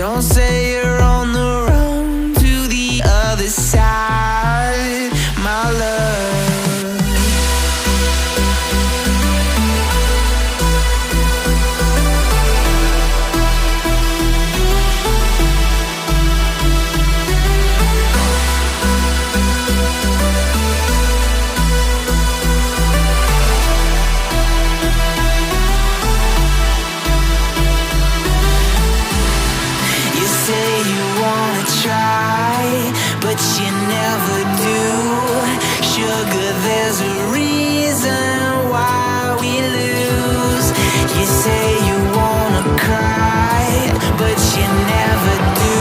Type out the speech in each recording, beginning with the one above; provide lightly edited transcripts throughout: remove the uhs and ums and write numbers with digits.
Don't say you're on the run to the other side, my love. But you never do. Sugar, there's a reason why we lose. You say you wanna cry, but you never do.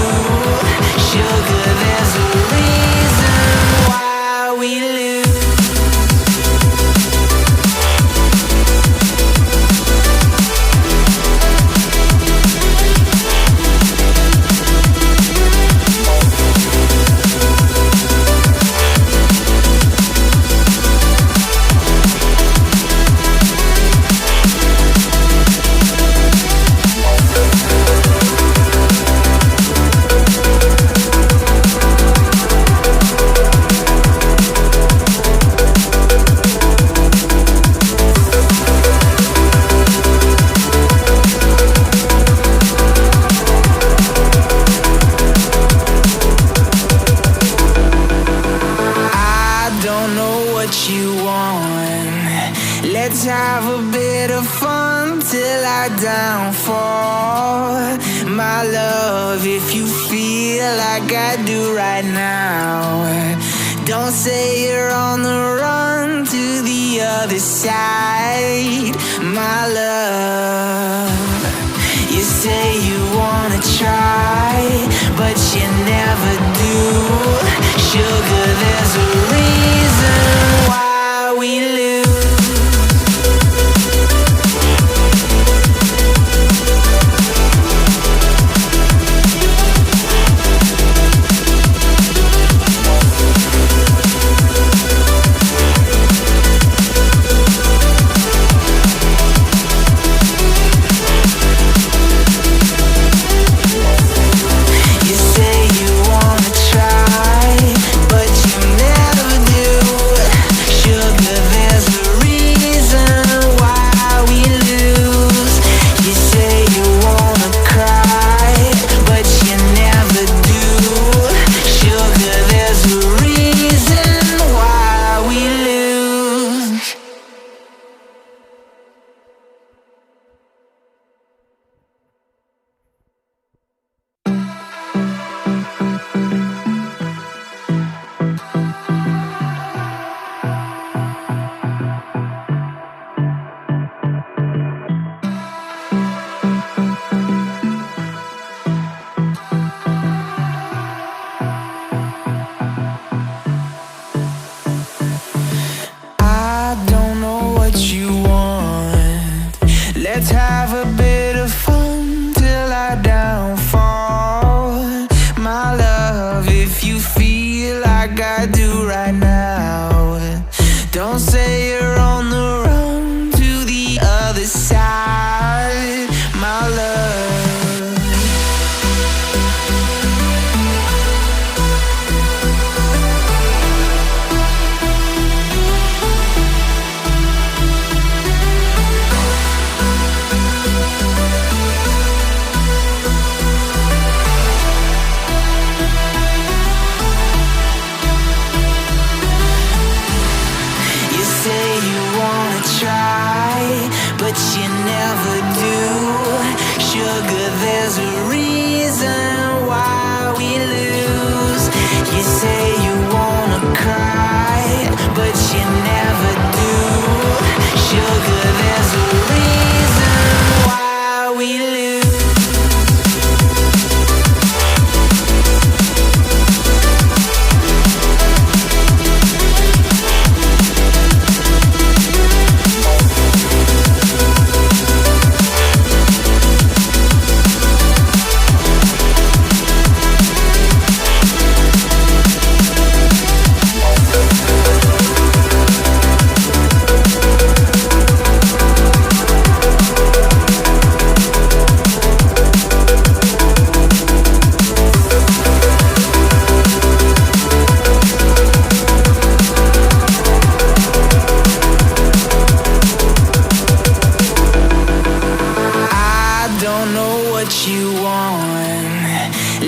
Sugar, there's a reason why we lose. Let's have a bit of fun till I downfall. My love, if you feel like I do right now, don't say you're on the run to the other side, my love. You say you wanna try, but you never do. Sugar, there's a reason why we lose.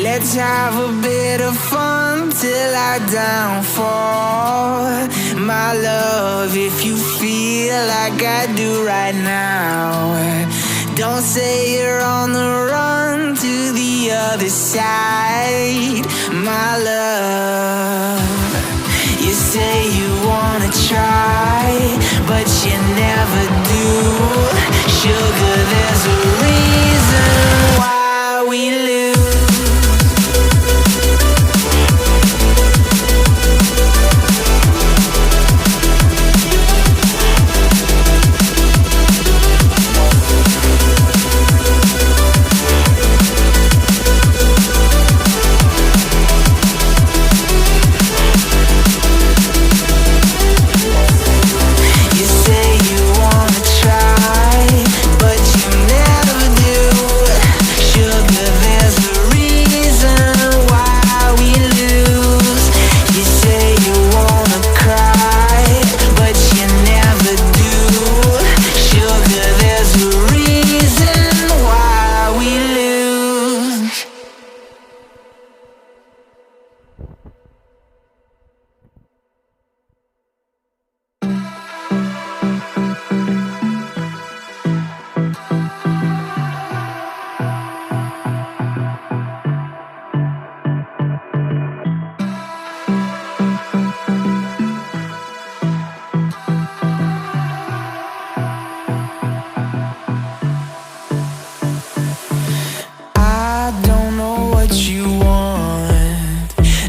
Let's have a bit of fun till I downfall. My love, if you feel like I do right now, don't say you're on the run to the other side. My love, you say you wanna try, but you never do. Sugar, there's a reason why we lose.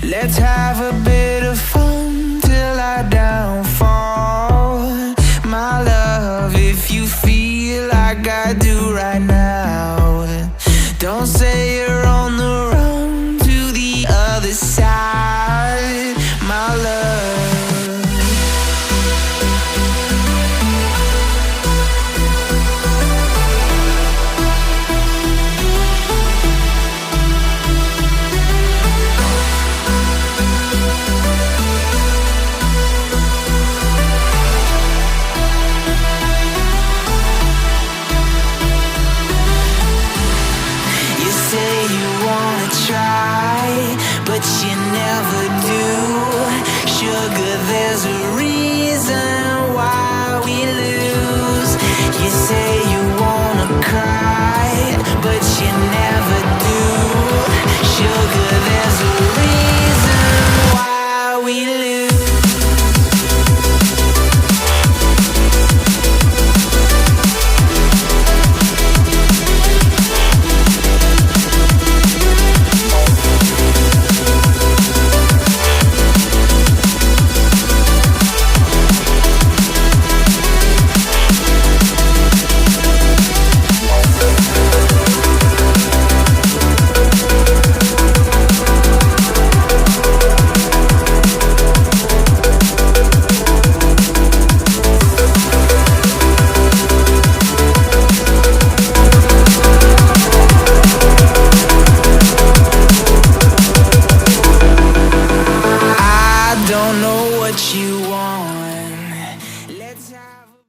Let's have a bit of fun till I downfall. My love, if you feel like I do right now, don't say you're on the run to the other side. My love, but you never do. Sugar, there's a reason